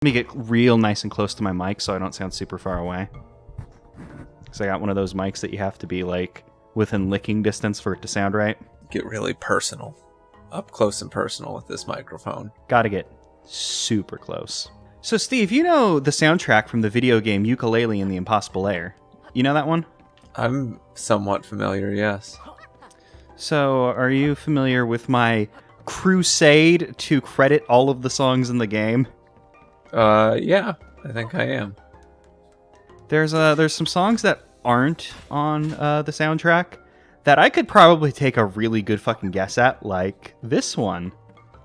Let me get real nice and close to my mic so I don't sound super far away. Because I got one of those mics that you have to be like within licking distance for it to sound right. Get really personal. Up close and personal with this microphone. Gotta get super close. So Steve, you know the soundtrack from the video game Yooka-Laylee and the Impossible Lair. You know that one? I'm somewhat familiar, yes. So are you familiar with my crusade to credit all of the songs in the game? Yeah, I think I am. There's some songs that aren't on the soundtrack that I could probably take a really good fucking guess at, like this one.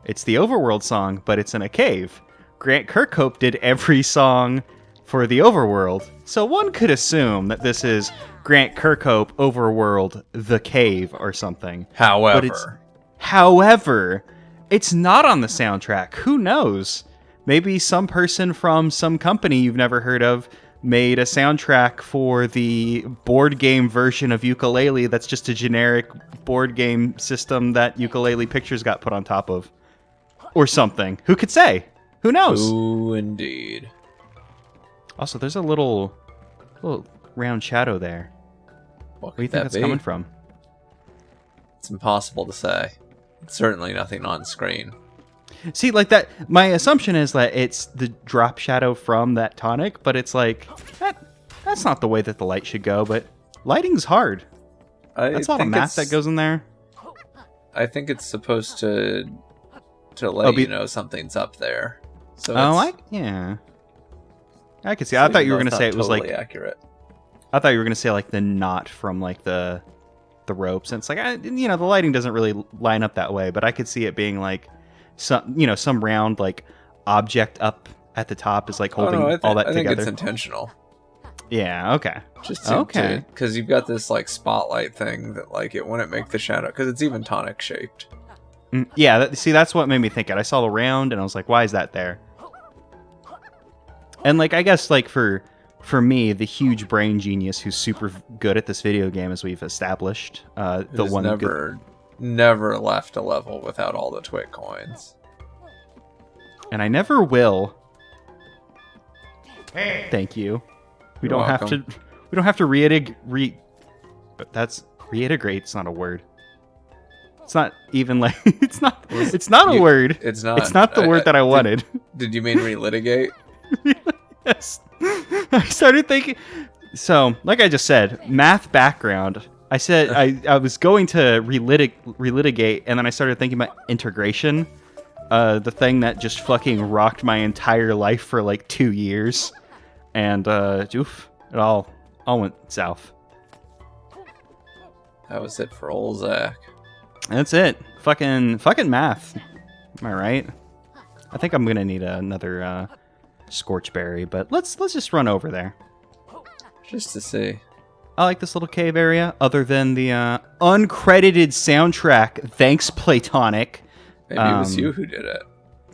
It's the Overworld song, but it's in a cave. Grant Kirkhope did every song for the Overworld, so one could assume that this is Grant Kirkhope Overworld The Cave or something. However, it's not on the soundtrack. Who knows? Maybe some person from some company you've never heard of made a soundtrack for the board game version of Yooka-Laylee that's just a generic board game system that Yooka-Laylee Pictures got put on top of. Or something. Who could say? Who knows? Ooh, indeed. Also, there's a little round shadow there. What do you think that's coming from? It's impossible to say. It's certainly nothing on screen. See, like that, my assumption is that it's the drop shadow from that tonic, but it's like, that's not the way that the light should go, but lighting's hard. That's a lot of math that goes in there. I think it's supposed to let you know something's up there. So yeah. I could see. I thought you were going to say it was totally like accurate. I thought you were going to say like the knot from like the ropes, and it's like the lighting doesn't really line up that way, but I could see it being like some round like object up at the top is like holding all that together. I think it's intentional. Yeah. Okay. Just because you've got this like spotlight thing that like it wouldn't make the shadow because it's even tonic shaped. Yeah. That's what made me think it. I saw the round and I was like, why is that there? And like I guess like for me, the huge brain genius who's super good at this video game, as we've established, the one never left a level without all the twit coins. And I never will. Thank you. We don't have to but that's reintegrate's not a word. It's not even like it's not a word. It's not. It's not the word that I wanted. Did you mean relitigate? Yes. I started thinking. So, like I just said, math background. I said I was going to relitigate, and then I started thinking about integration, the thing that just fucking rocked my entire life for like 2 years, and it all went south. That was it for old Zach. That's it. Fucking math. Am I right? I think I'm gonna need another Scorchberry, but let's just run over there. Just to see. I like this little cave area, other than the uncredited soundtrack. Thanks, Platonic. Maybe it was you who did it.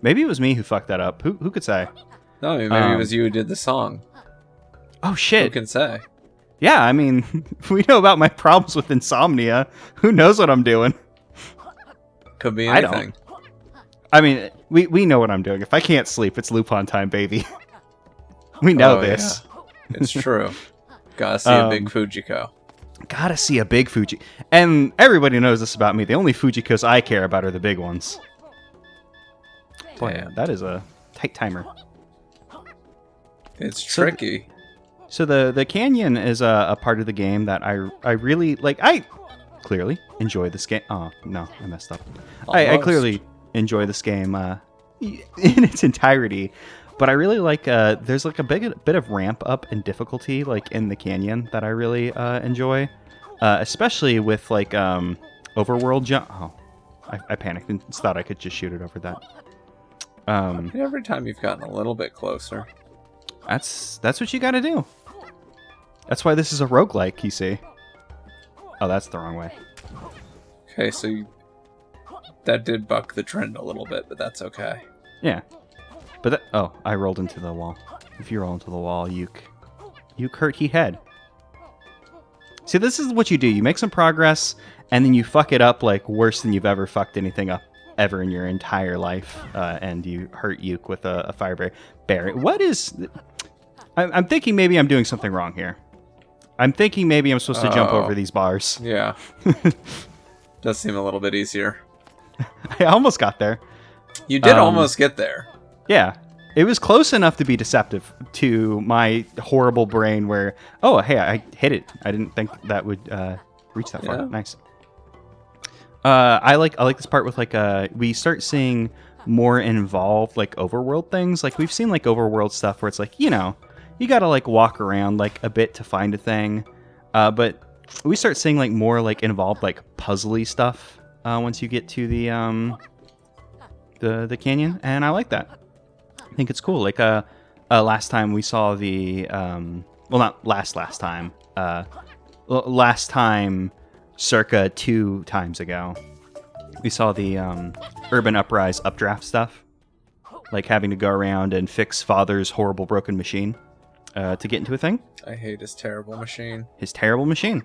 Maybe it was me who fucked that up. Who could say? No, maybe it was you who did the song. Oh, shit. Who can say? Yeah, I mean, we know about my problems with insomnia. Who knows what I'm doing? Could be anything. I don't. I mean, we know what I'm doing. If I can't sleep, it's Lupin time, baby. We know this. Yeah. It's true. Gotta see a big Fujiko. Gotta see a big Fuji. And everybody knows this about me. The only Fujikos I care about are the big ones. Boy, that is a tight timer. It's tricky. So the canyon is a part of the game that I really like. I clearly enjoy this game. Oh, no, I messed up. I clearly enjoy this game in its entirety. But I really like, there's like a bit of ramp up in difficulty, like in the canyon that I really enjoy. Especially with like overworld jump. Oh, I panicked and thought I could just shoot it over that. Every time you've gotten a little bit closer. That's what you gotta do. That's why this is a roguelike, you see. Oh, that's the wrong way. Okay, so that did buck the trend a little bit, but that's okay. Yeah. But I rolled into the wall. If you roll into the wall, you hurt he head. See, this is what you do. You make some progress, and then you fuck it up like worse than you've ever fucked anything up ever in your entire life, and you hurt Yuke with a fire berry. What is... I'm thinking maybe I'm doing something wrong here. I'm thinking maybe I'm supposed to jump over these bars. Yeah. Does seem a little bit easier. I almost got there. You did almost get there. Yeah. It was close enough to be deceptive to my horrible brain where, oh, hey, I hit it. I didn't think that would reach that far. Yeah. Nice. I like this part with like we start seeing more involved like overworld things. Like we've seen like overworld stuff where it's like, you know, you got to like walk around like a bit to find a thing. But we start seeing like more like involved like puzzly stuff once you get to the canyon, and I like that. I think it's cool. Like last time we saw the well, not last time. Last time, circa 2 times ago, we saw the Urban Uprise updraft stuff, like having to go around and fix Father's horrible broken machine to get into a thing. I hate his terrible machine. His terrible machine.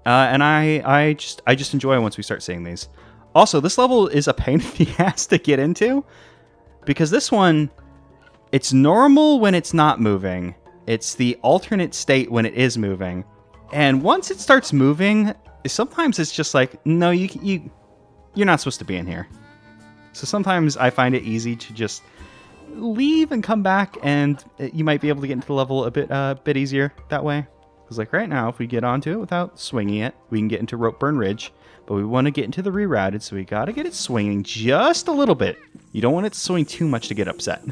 And I just enjoy once we start seeing these. Also, this level is a pain in the ass to get into, because this one, it's normal when it's not moving. It's the alternate state when it is moving. And once it starts moving, sometimes it's just like, no, you're not supposed to be in here. So sometimes I find it easy to just leave and come back, and you might be able to get into the level a bit easier that way. Because like right now, if we get onto it without swinging it, we can get into Ropeburn Ridge. But we want to get into the rerouted, so we got to get it swinging just a little bit. You don't want it to swing too much to get upset.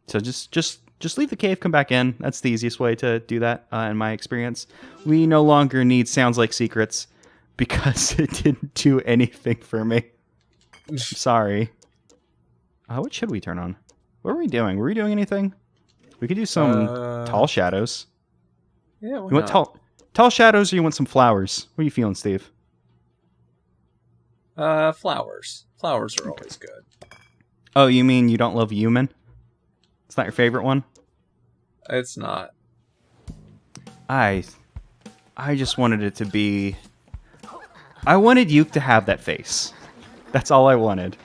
So just leave the cave, come back in. That's the easiest way to do that, in my experience. We no longer need Sounds Like Secrets, because it didn't do anything for me. I'm sorry. What should we turn on? What were we doing? Were we doing anything? We could do some tall shadows. Yeah, why you want tall shadows, or you want some flowers? What are you feeling, Steve? Flowers. Flowers are always good. Oh, you mean you don't love human? It's not your favorite one? It's not. I just wanted it to be... I wanted Yuke to have that face. That's all I wanted.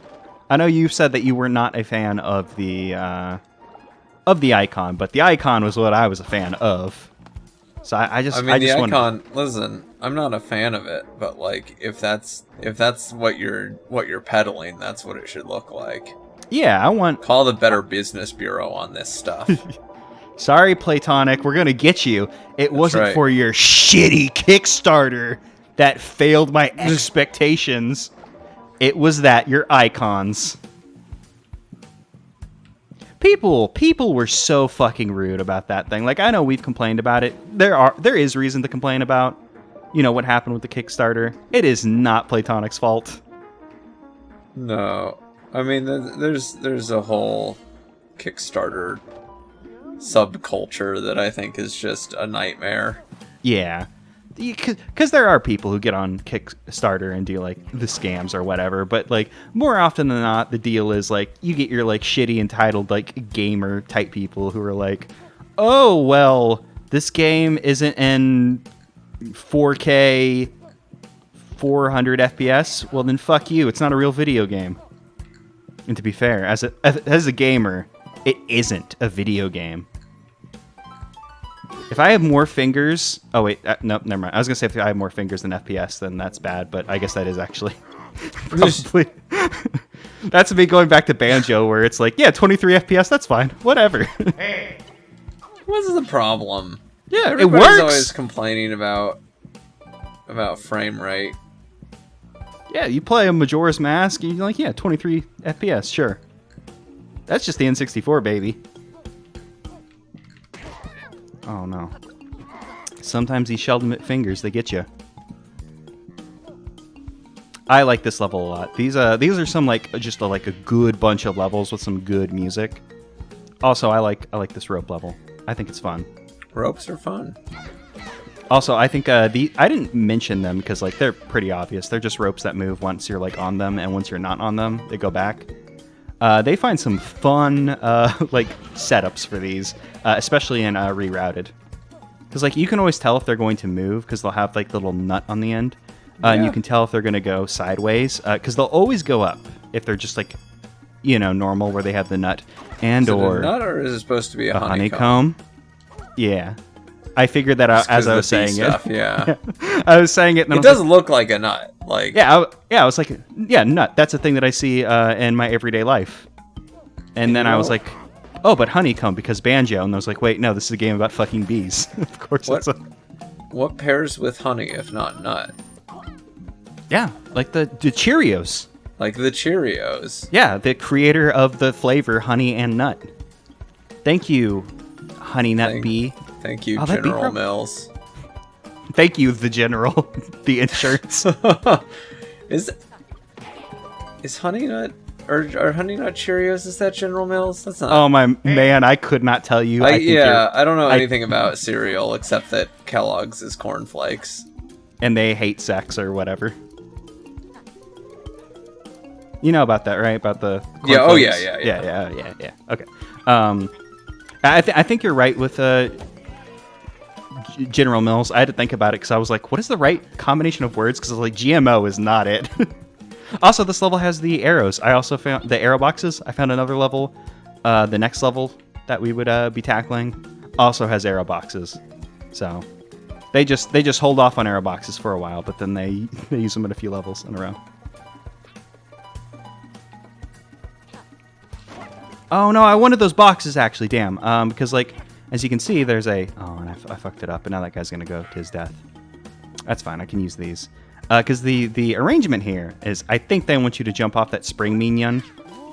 I know you said that you were not a fan of the icon, but the icon was what I was a fan of. So I just the icon. Wanted... Listen, I'm not a fan of it, but like if that's what you're peddling, that's what it should look like. Yeah, I want... Call the Better Business Bureau on this stuff. Sorry, Platonic, we're gonna get you. It wasn't right. for your shitty Kickstarter that failed my expectations. It was that, your icons. People were so fucking rude about that thing. Like, I know we've complained about it. There is reason to complain about, you know, what happened with the Kickstarter. It is not Platonic's fault. No. I mean, there's a whole Kickstarter subculture that I think is just a nightmare. Yeah. Because there are people who get on Kickstarter and do, like, the scams or whatever. But, like, more often than not, the deal is, like, you get your, like, shitty, entitled, like, gamer-type people who are like, oh, well, this game isn't in 4K 400 FPS. Well, then fuck you. It's not a real video game. And to be fair, as a gamer, it isn't a video game. If I have more fingers... Oh, wait. Nope, never mind. I was going to say if I have more fingers than FPS, then that's bad. But I guess that is actually probably... That's me going back to Banjo, where it's like, yeah, 23 FPS, that's fine. Whatever. What's the problem? Yeah, Everybody's it works. Always complaining about frame rate. Yeah, you play a Majora's Mask, and you're like, yeah, 23 FPS, sure. That's just the N64, baby. Oh, no. Sometimes these Sheldon fingers, they get you. I like this level a lot. These are some, like, just a good bunch of levels with some good music. Also, I like this rope level. I think it's fun. Ropes are fun. Also, I think I didn't mention them because, like, they're pretty obvious. They're just ropes that move once you're, like, on them, and once you're not on them, they go back. They find some fun, like, setups for these, especially in Rerouted. Because, like, you can always tell if they're going to move because they'll have, like, the little nut on the end. And you can tell if they're going to go sideways, because they'll always go up if they're just like, normal where they have the nut or a nut, or is it supposed to be a honeycomb? Yeah. I figured that out as I was saying stuff, it. Yeah. I was saying it. And it does look like a nut. Like I was like, yeah, nut. That's a thing that I see in my everyday life. And then I was like, oh, but honeycomb because banjo. And I was like, wait, no, this is a game about fucking bees. Of course. What pairs with honey if not nut? Yeah, like the Cheerios. Like the Cheerios. Yeah, the creator of the flavor honey and nut. Thank you, Honey Nut Bee. Thank you, General Mills. Thank you, the General, the insurance. Is Honey Nut or Honey Nut Cheerios? Is that General Mills? That's not. Oh my man, I could not tell you. I don't know anything about cereal except that Kellogg's is cornflakes, and they hate sex or whatever. You know about that, right? About the cornflakes? Yeah. Okay. I think you're right with General Mills. I had to think about it because I was like, what is the right combination of words? Because like GMO is not it. Also, this level has the arrows. I also found the arrow boxes. I found another level. The next level that we would be tackling also has arrow boxes. So they just hold off on arrow boxes for a while, but then they use them in a few levels in a row. Oh no, I wanted those boxes actually, damn. Because like, as you can see, there's and I fucked it up, and now that guy's gonna go to his death. That's fine, I can use these. Because the arrangement here is, I think they want you to jump off that spring minion,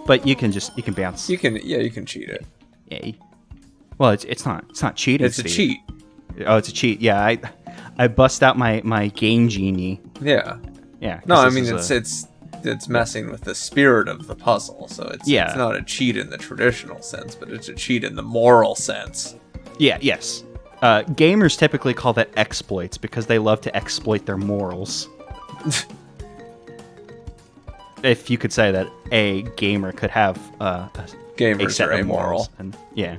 but you can bounce. You can cheat it. Yay. Well, it's not cheating. It's a cheat. Oh, it's a cheat. Yeah, I bust out my game genie. Yeah. Yeah. No, I mean it's messing with the spirit of the puzzle, so it's not a cheat in the traditional sense, but it's a cheat in the moral sense. Yeah, yes. Gamers typically call that exploits because they love to exploit their morals. If you could say that a gamer could have gamers a set are of amoral. Morals. And, yeah.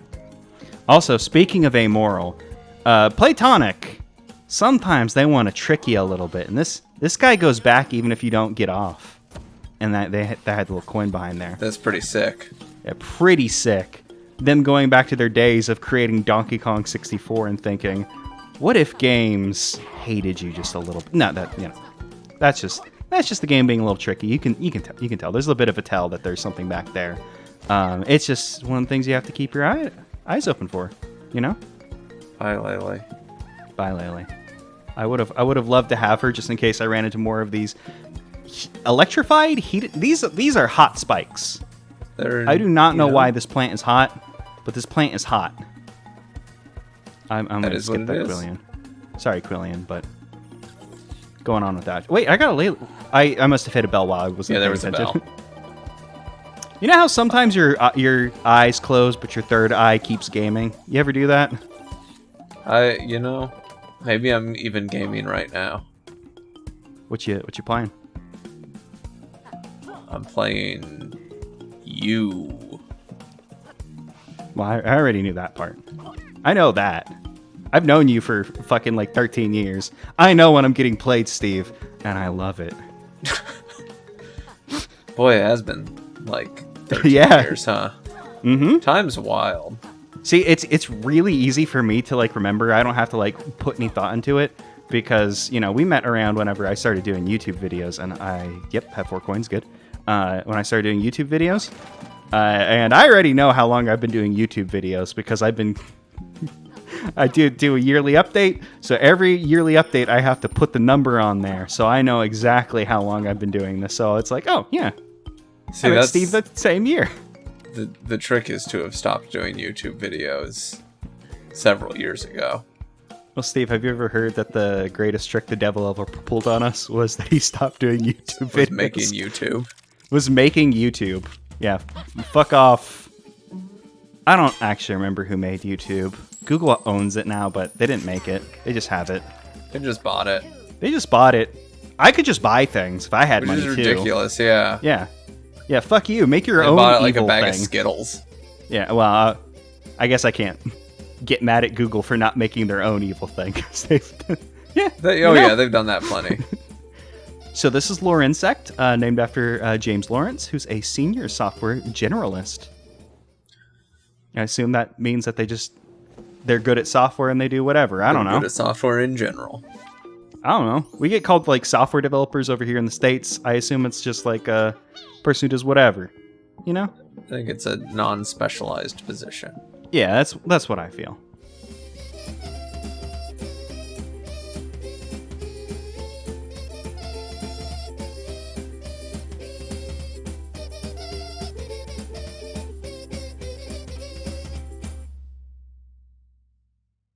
Also, speaking of amoral, Platonic, sometimes they want to trick you a little bit, and this guy goes back even if you don't get off. And that had the little coin behind there. That's pretty sick. Yeah, pretty sick. Them going back to their days of creating Donkey Kong 64 and thinking, what if games hated you just a little bit? No, that's just the game being a little tricky. You can tell. There's a bit of a tell that there's something back there. It's just one of the things you have to keep your eyes open for. You know. Bye, Laylee. Bye, Laylee. I would have loved to have her just in case I ran into more of these electrified heated. These are hot spikes. I do not know why this plant is hot, but this plant is hot. I'm going to skip that, Quillian. Sorry, Quillian, but going on with that. Wait, I got a lay. I must have hit a bell while I wasn't paying attention. Yeah, there was a bell. You know how sometimes your eyes close, but your third eye keeps gaming? You ever do that? Maybe I'm even gaming right now. What you playing? I'm playing you. Well, I already knew that part. I know that. I've known you for fucking like 13 years. I know when I'm getting played, Steve, and I love it. Boy, it has been like 13 years, huh? Mm-hmm. Time's wild. See, it's really easy for me to like remember. I don't have to like put any thought into it because, we met around whenever I started doing YouTube videos, and have 4 coins, good. When I started doing YouTube videos, and I already know how long I've been doing YouTube videos because I do a yearly update. So every yearly update, I have to put the number on there, so I know exactly how long I've been doing this. So it's like, oh yeah, see, that's Steve the same year. The trick is to have stopped doing YouTube videos several years ago. Well, Steve, have you ever heard that the greatest trick the devil ever pulled on us was that he stopped doing YouTube videos? Was making YouTube. Yeah, fuck off. I don't actually remember who made YouTube. Google owns it now, but they didn't make it. They just have it. They just bought it. I could just buy things if I had money too. Which is ridiculous, yeah. Yeah, fuck you. Make your own bought it like evil a bag thing. of Skittles. Yeah, well, I guess I can't get mad at Google for not making their own evil thing. Yeah, they've done that plenty. So this is Lore Insect, named after James Lawrence, who's a senior software generalist. I assume that means that they're good at software and they do whatever. I don't know. Good at software in general. I don't know. We get called like software developers over here in the States. I assume it's just like a person who does whatever, you know? I think it's a non-specialized position. Yeah, that's what I feel.